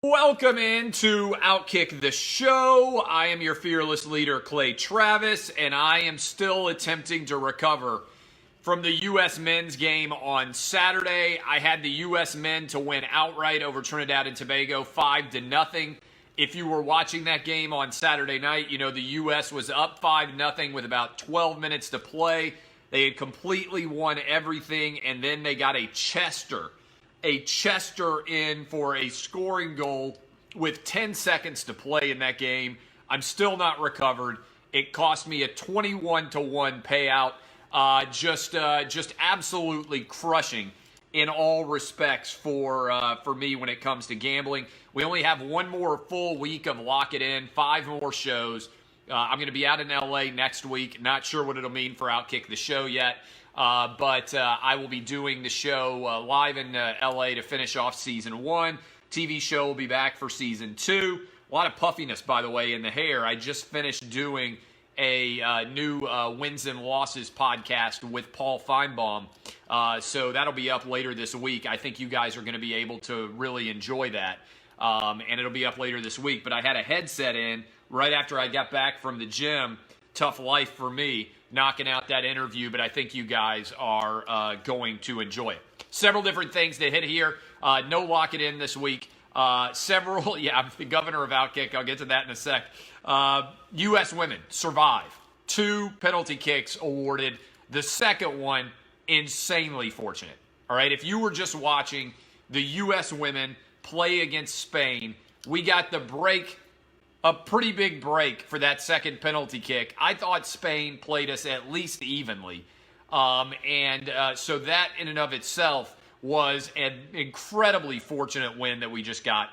Welcome into Outkick the Show. I am your fearless leader, Clay Travis, and I am still attempting to recover from the U.S. men's game on Saturday. I had the U.S. men to win outright over Trinidad and Tobago 5-0. If you were watching that game on Saturday night, you know the U.S. was up 5-0 with about 12 minutes to play. They had completely won everything, and then they got a Chester in for a scoring goal with 10 seconds to play in that game. I'm still not recovered. It cost me a 21-1 payout. Just absolutely crushing in all respects for me when it comes to gambling. We only have one more full week of Lock It In, 5 more shows. I'm going to be out in LA next week. Not sure what it'll mean for Outkick the Show yet. But I will be doing the show live in LA to finish off season 1. TV show will be back for season 2. A lot of puffiness, by the way, in the hair. I just finished doing a new Wins and Losses podcast with Paul Feinbaum. So that'll be up later this week. I think you guys are going to be able to really enjoy that. And it'll be up later this week. But I had a headset in right after I got back from the gym. Tough life for me, knocking out that interview, but I think you guys are going to enjoy it. Several different things to hit here. No Lock It In this week. I'm the governor of Outkick. I'll get to that in a sec. U.S. women survive. 2 penalty kicks awarded. The second one, insanely fortunate. All right, if you were just watching the U.S. women play against Spain, we got the break. A pretty big break for that second penalty kick. I thought Spain played us at least evenly. So that in and of itself was an incredibly fortunate win that we just got.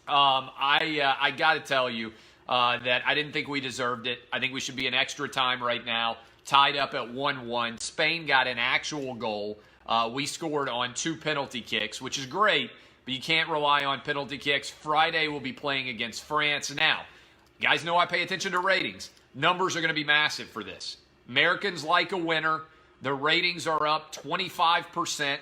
I got to tell you that I didn't think we deserved it. I think we should be in extra time right now, tied up at 1-1. Spain got an actual goal. We scored on 2 penalty kicks, which is great. But you can't rely on penalty kicks. Friday we'll be playing against France. Now, you guys know I pay attention to ratings. Numbers are going to be massive for this. Americans like a winner. The ratings are up 25%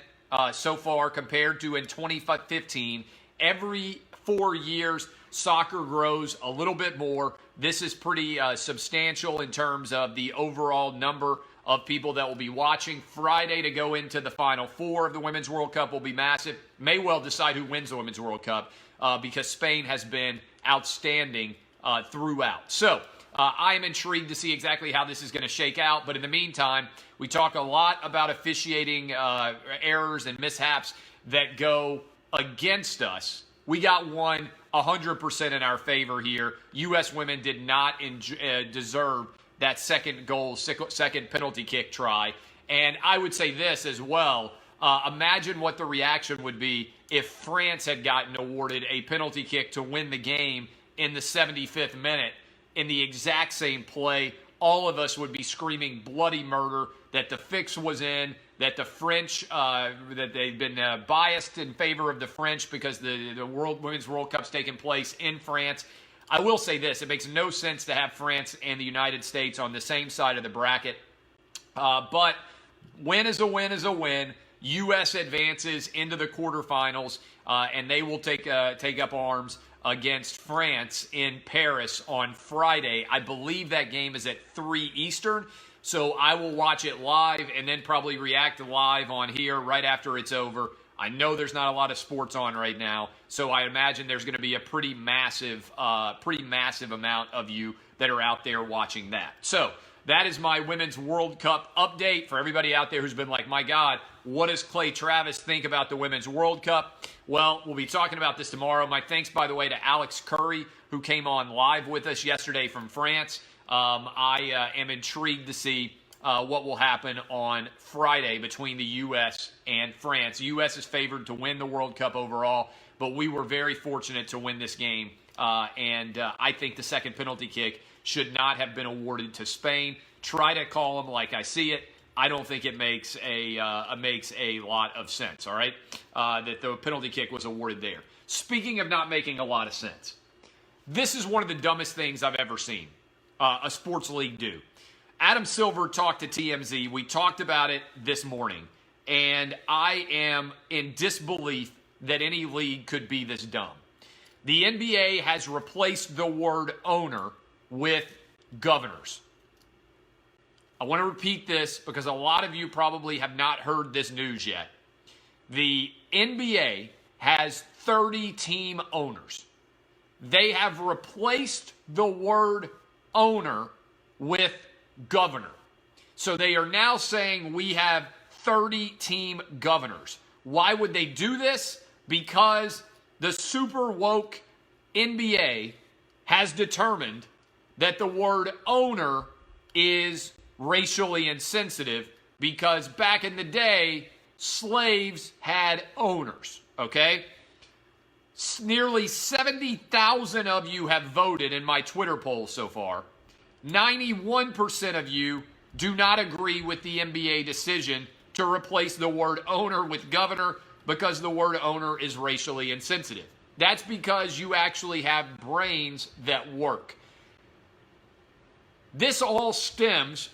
so far compared to in 2015. Every 4 years, soccer grows a little bit more. This is pretty substantial in terms of the overall number of people that will be watching. Friday to go into the Final Four of the Women's World Cup will be massive. May well decide who wins the Women's World Cup because Spain has been outstanding throughout. So I am intrigued to see exactly how this is going to shake out. But in the meantime, we talk a lot about officiating errors and mishaps that go against us. We got one 100% in our favor here. U.S. women did not deserve that second goal, second penalty kick try. And I would say this as well. Imagine what the reaction would be if France had gotten awarded a penalty kick to win the game in the 75th minute in the exact same play. All of us would be screaming bloody murder, that the fix was in, that the French, that they've been biased in favor of the French because the Women's World Cup's taking place in France. I will say this, it makes no sense to have France and the United States on the same side of the bracket. But win is a win is a win. U.S. advances into the quarterfinals, and they will take up arms against France in Paris on Friday. I believe that game is at 3 Eastern, so I will watch it live and then probably react live on here right after it's over. I know there's not a lot of sports on right now, so I imagine there's going to be a pretty massive amount of you that are out there watching that. So that is my Women's World Cup update for everybody out there who's been like, my God, what does Clay Travis think about the Women's World Cup? Well, we'll be talking about this tomorrow. My thanks, by the way, to Alex Curry, who came on live with us yesterday from France. I am intrigued to see what will happen on Friday between the U.S. and France. The U.S. is favored to win the World Cup overall, but we were very fortunate to win this game, and I think the second penalty kick should not have been awarded to Spain. Try to call them like I see it. I don't think it makes a lot of sense, all right, that the penalty kick was awarded there. Speaking of not making a lot of sense, this is one of the dumbest things I've ever seen a sports league do. Adam Silver talked to TMZ. We talked about it this morning, and I am in disbelief that any league could be this dumb. The NBA has replaced the word owner with governors. I want to repeat this because a lot of you probably have not heard this news yet. The NBA has 30 team owners. They have replaced the word owner with governor. So they are now saying we have 30 team governors. Why would they do this? Because the super woke NBA has determined that the word owner is racially insensitive because back in the day, slaves had owners, okay? Nearly 70,000 of you have voted in my Twitter poll so far. 91% of you do not agree with the NBA decision to replace the word owner with governor because the word owner is racially insensitive. That's because you actually have brains that work. This all stems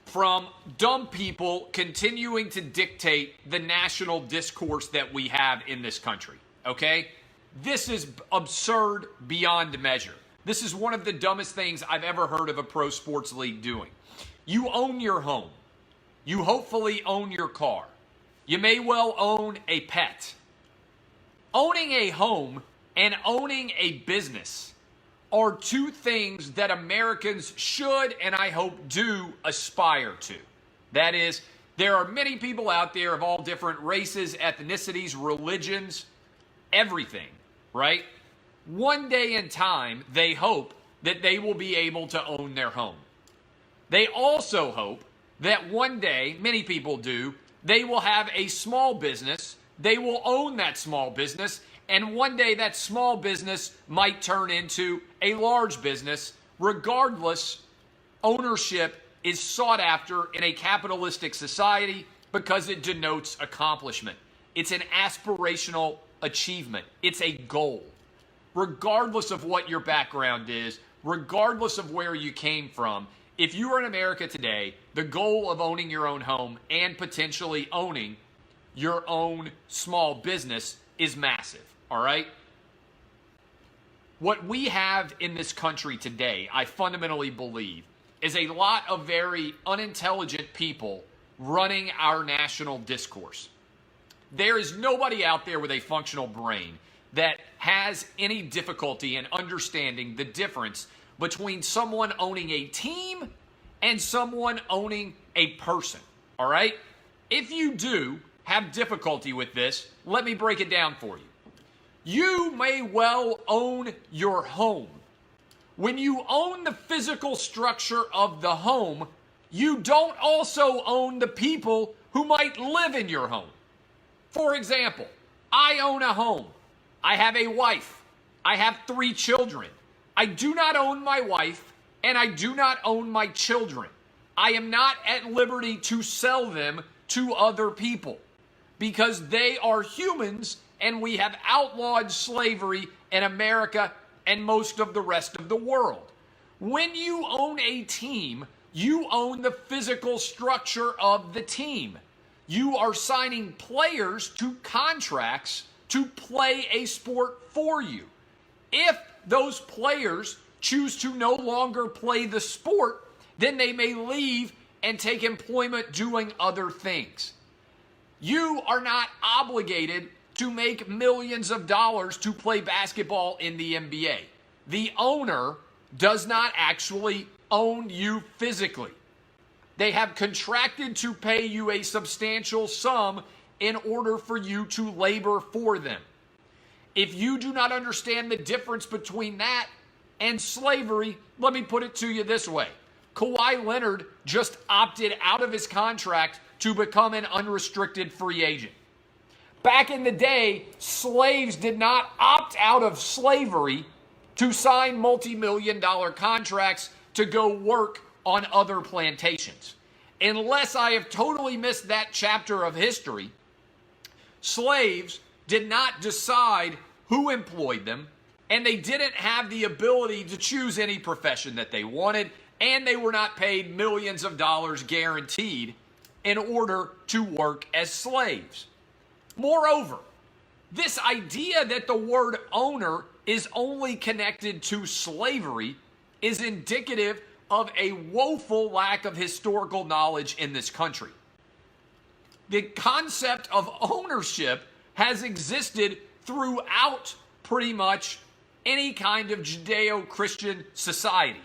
from dumb people continuing to dictate the national discourse that we have in this country, okay? This is absurd beyond measure. This is one of the dumbest things I've ever heard of a pro sports league doing. You own your home. You hopefully own your car. You may well own a pet. Owning a home and owning a business are two things that Americans should, and I hope do, aspire to. That is, there are many people out there of all different races, ethnicities, religions, everything, right? One day in time, they hope that they will be able to own their home. They also hope that one day, many people do, they will have a small business, they will own that small business, and one day that small business might turn into a large business. Regardless, ownership is sought after in a capitalistic society because it denotes accomplishment. It's an aspirational achievement. It's a goal. Regardless of what your background is, regardless of where you came from, if you are in America today, the goal of owning your own home and potentially owning your own small business is massive. All right? What we have in this country today, I fundamentally believe, is a lot of very unintelligent people running our national discourse. There is nobody out there with a functional brain that has any difficulty in understanding the difference between someone owning a team and someone owning a person. All right? If you do have difficulty with this, let me break it down for you. You may well own your home. When you own the physical structure of the home, you don't also own the people who might live in your home. For example, I own a home. I have a wife. I have 3 children. I do not own my wife, and I do not own my children. I am not at liberty to sell them to other people because they are humans, and we have outlawed slavery in America and most of the rest of the world. When you own a team, you own the physical structure of the team. You are signing players to contracts to play a sport for you. If those players choose to no longer play the sport, then they may leave and take employment doing other things. You are not obligated to make millions of dollars to play basketball in the NBA. The owner does not actually own you physically. They have contracted to pay you a substantial sum in order for you to labor for them. If you do not understand the difference between that and slavery, let me put it to you this way. Kawhi Leonard just opted out of his contract to become an unrestricted free agent. Back in the day, slaves did not opt out of slavery to sign multi-million-dollar contracts to go work on other plantations. Unless I have totally missed that chapter of history, slaves did not decide who employed them, and they didn't have the ability to choose any profession that they wanted, and they were not paid millions of dollars guaranteed in order to work as slaves. Moreover, this idea that the word owner is only connected to slavery is indicative of a woeful lack of historical knowledge in this country. The concept of ownership has existed throughout pretty much any kind of Judeo-Christian society.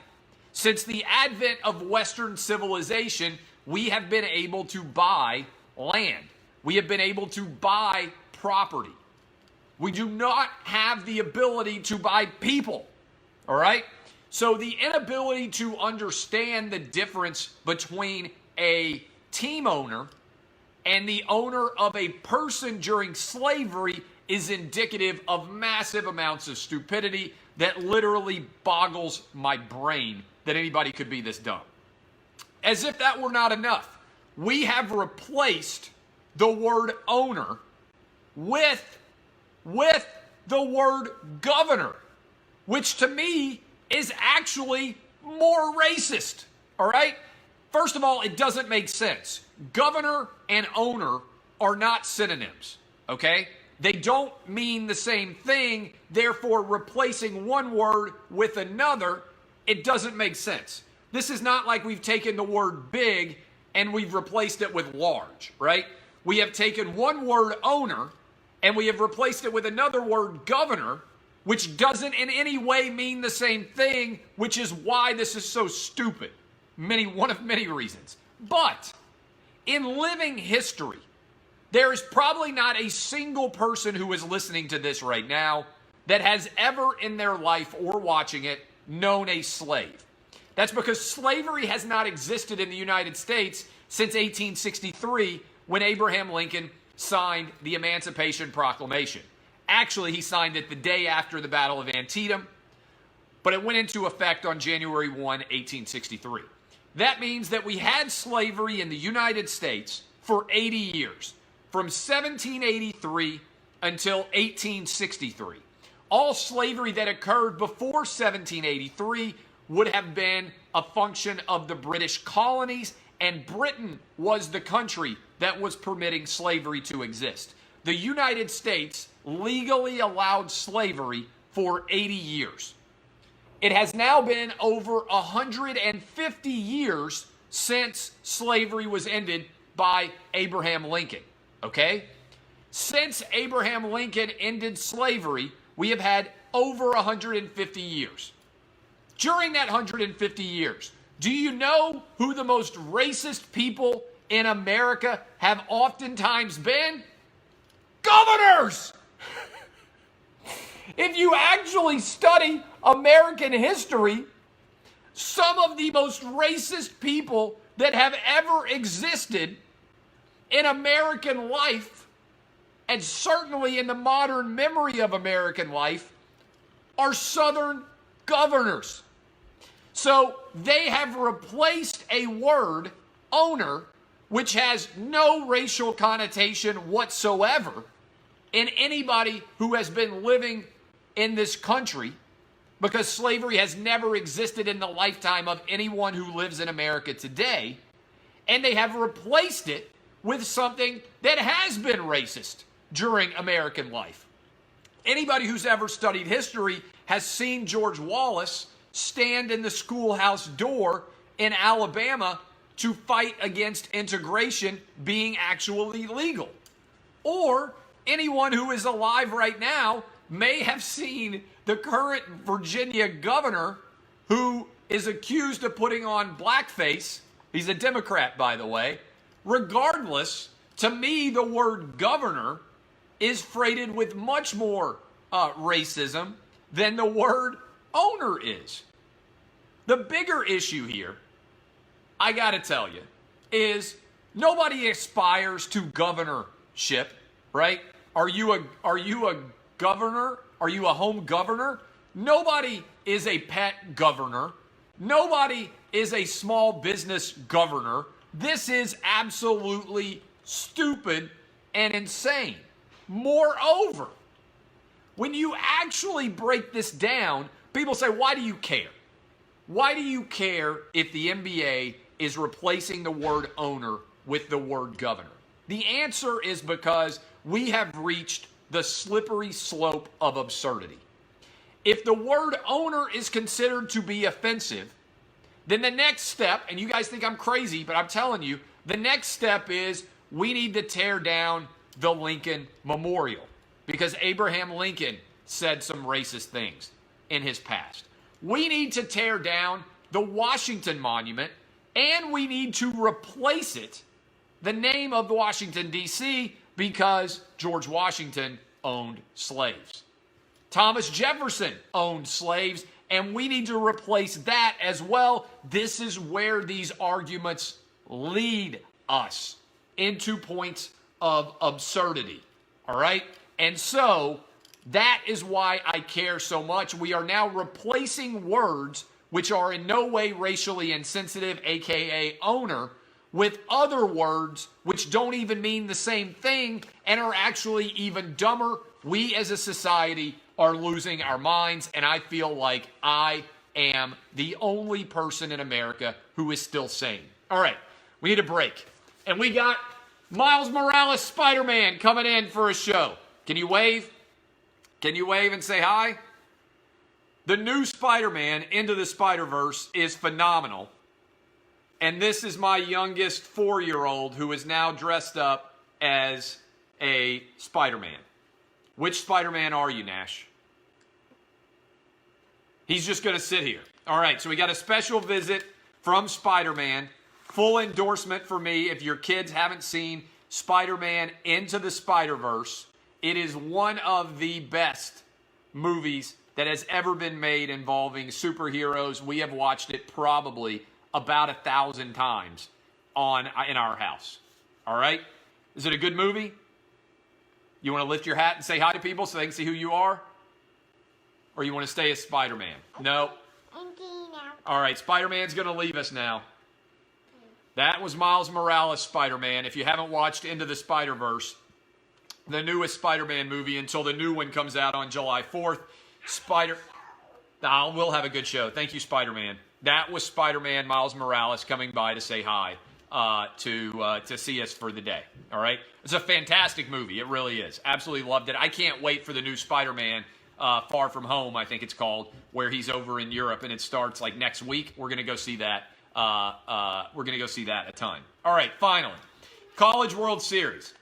Since the advent of Western civilization, we have been able to buy land. We have been able to buy property. We do not have the ability to buy people, all right? So the inability to understand the difference between a team owner and the owner of a person during slavery is indicative of massive amounts of stupidity that literally boggles my brain that anybody could be this dumb. As if that were not enough, we have replaced the word owner with the word governor, which to me is actually more racist, all right? First of all, it doesn't make sense. Governor and owner are not synonyms, okay? They don't mean the same thing, therefore replacing one word with another, it doesn't make sense. This is not like we've taken the word big and we've replaced it with large, right? We have taken one word owner and we have replaced it with another word governor, which doesn't in any way mean the same thing, which is why this is so stupid. One of many reasons. But in living history, there is probably not a single person who is listening to this right now that has ever in their life or watching it known a slave. That's because slavery has not existed in the United States since 1863 when Abraham Lincoln signed the Emancipation Proclamation. Actually, he signed it the day after the Battle of Antietam, but it went into effect on January 1, 1863. That means that we had slavery in the United States for 80 years, from 1783 until 1863. All slavery that occurred before 1783 would have been a function of the British colonies, and Britain was the country that was permitting slavery to exist. The United States legally allowed slavery for 80 years. It has now been over 150 years since slavery was ended by Abraham Lincoln, okay? Since Abraham Lincoln ended slavery, we have had over 150 years. During that 150 years, do you know who the most racist people in America have oftentimes been? Governors! If you actually study American history, some of the most racist people that have ever existed in American life, and certainly in the modern memory of American life, are Southern governors. So they have replaced a word, owner, which has no racial connotation whatsoever in anybody who has been living in this country, because slavery has never existed in the lifetime of anyone who lives in America today, and they have replaced it with something that has been racist during American life. Anybody who's ever studied history has seen George Wallace stand in the schoolhouse door in Alabama to fight against integration being actually legal. Or anyone who is alive right now may have seen the current Virginia governor who is accused of putting on blackface. He's a Democrat, by the way. Regardless, to me, the word governor is freighted with much more racism than the word owner is. The bigger issue here, I got to tell you, is nobody aspires to governorship, right? Are you a governor? Are you a home governor? Nobody is a pet governor. Nobody is a small business governor. This is absolutely stupid and insane. Moreover, when you actually break this down, people say, why do you care? Why do you care if the NBA is replacing the word owner with the word governor? The answer is because we have reached the slippery slope of absurdity. If the word owner is considered to be offensive, then the next step, and you guys think I'm crazy, but I'm telling you, the next step is we need to tear down the Lincoln Memorial because Abraham Lincoln said some racist things in his past. We need to tear down the Washington Monument, and we need to replace it, the name of Washington, D.C., because George Washington owned slaves. Thomas Jefferson owned slaves, and we need to replace that as well. This is where these arguments lead us into points of absurdity. All right? And so that is why I care so much. We are now replacing words which are in no way racially insensitive, aka owner, with other words which don't even mean the same thing and are actually even dumber. We as a society are losing our minds, and I feel like I am the only person in America who is still sane. All right, we need a break. And we got Miles Morales, Spider-Man, coming in for a show. Can you wave? Can you wave and say hi? The new Spider-Man, Into the Spider-Verse, is phenomenal. And this is my youngest 4-year-old who is now dressed up as a Spider-Man. Which Spider-Man are you, Nash? He's just going to sit here. All right, so we got a special visit from Spider-Man. Full endorsement for me. If your kids haven't seen Spider-Man Into the Spider-Verse, it is one of the best movies that has ever been made involving superheroes. We have watched it probably about 1,000 times in our house. All right? Is it a good movie? You want to lift your hat and say hi to people so they can see who you are? Or you want to stay as Spider-Man? No. All right, Spider-Man's going to leave us now. That was Miles Morales, Spider-Man. If you haven't watched Into the Spider-Verse, the newest Spider-Man movie until the new one comes out on July 4th, we'll have a good show. Thank you, Spider-Man. That was Spider-Man, Miles Morales, coming by to say hi, to see us for the day. All right? It's a fantastic movie. It really is. Absolutely loved it. I can't wait for the new Spider-Man, Far From Home, I think it's called, where he's over in Europe, and it starts like next week. We're going to go see that. We're going to go see that a ton. All right, finally, College World Series.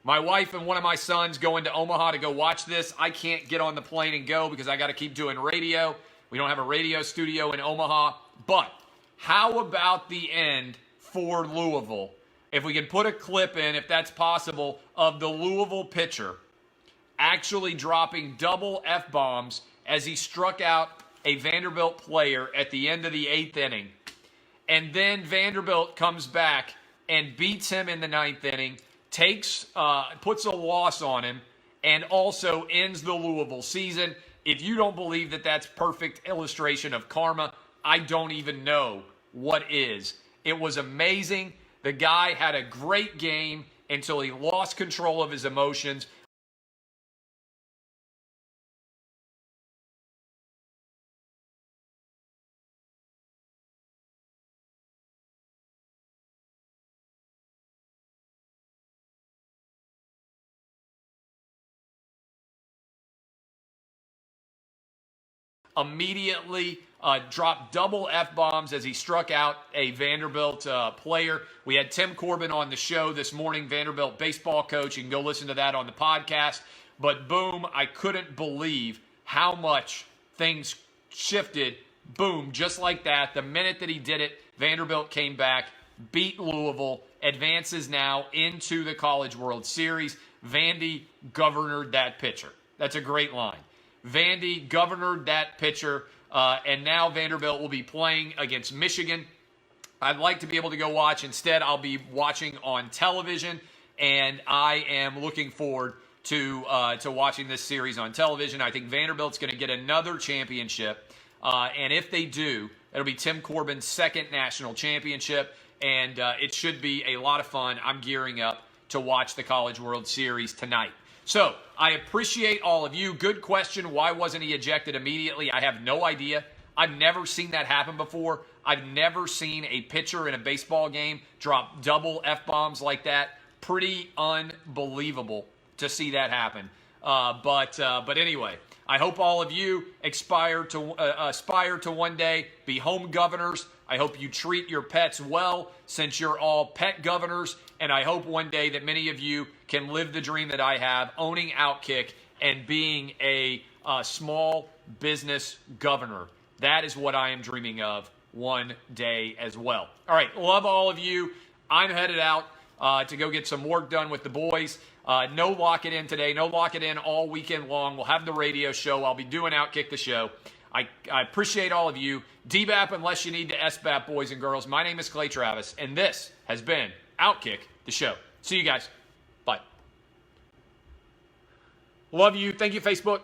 My wife and one of my sons going to Omaha to go watch this. I can't get on the plane and go because I got to keep doing radio. We don't have a radio studio in Omaha. But how about the end for Louisville? If we can put a clip in, if that's possible, of the Louisville pitcher actually dropping double F-bombs as he struck out a Vanderbilt player at the end of the 8th inning. And then Vanderbilt comes back and beats him in the 9th inning, puts a loss on him, and also ends the Louisville season. If you don't believe that that's perfect illustration of karma, I don't even know what is. It was amazing. The guy had a great game until he lost control of his emotions. Immediately dropped double F-bombs as he struck out a Vanderbilt player. We had Tim Corbin on the show this morning, Vanderbilt baseball coach. You can go listen to that on the podcast. But boom, I couldn't believe how much things shifted. Boom, just like that. The minute that he did it, Vanderbilt came back, beat Louisville, advances now into the College World Series. Vandy governored that pitcher. That's a great line. Vandy governored that pitcher, and now Vanderbilt will be playing against Michigan. I'd like to be able to go watch. Instead, I'll be watching on television, and I am looking forward to watching this series on television. I think Vanderbilt's going to get another championship, and if they do, it'll be Tim Corbin's second national championship, and it should be a lot of fun. I'm gearing up to watch the College World Series tonight. So, I appreciate all of you. Good question. Why wasn't he ejected immediately? I have no idea. I've never seen that happen before. I've never seen a pitcher in a baseball game drop double F-bombs like that. Pretty unbelievable to see that happen. But anyway, I hope all of you aspire to one day be home governors. I hope you treat your pets well since you're all pet governors. And I hope one day that many of you can live the dream that I have, owning Outkick and being a small business governor. That is what I am dreaming of one day as well. All right, love all of you. I'm headed out to go get some work done with the boys. No lock it in today. No lock it in all weekend long. We'll have the radio show. I'll be doing Outkick the Show. I appreciate all of you. DBAP unless you need to SBAP, boys and girls. My name is Clay Travis, and this has been Outkick the Show. See you guys. Bye. Love you. Thank you, Facebook.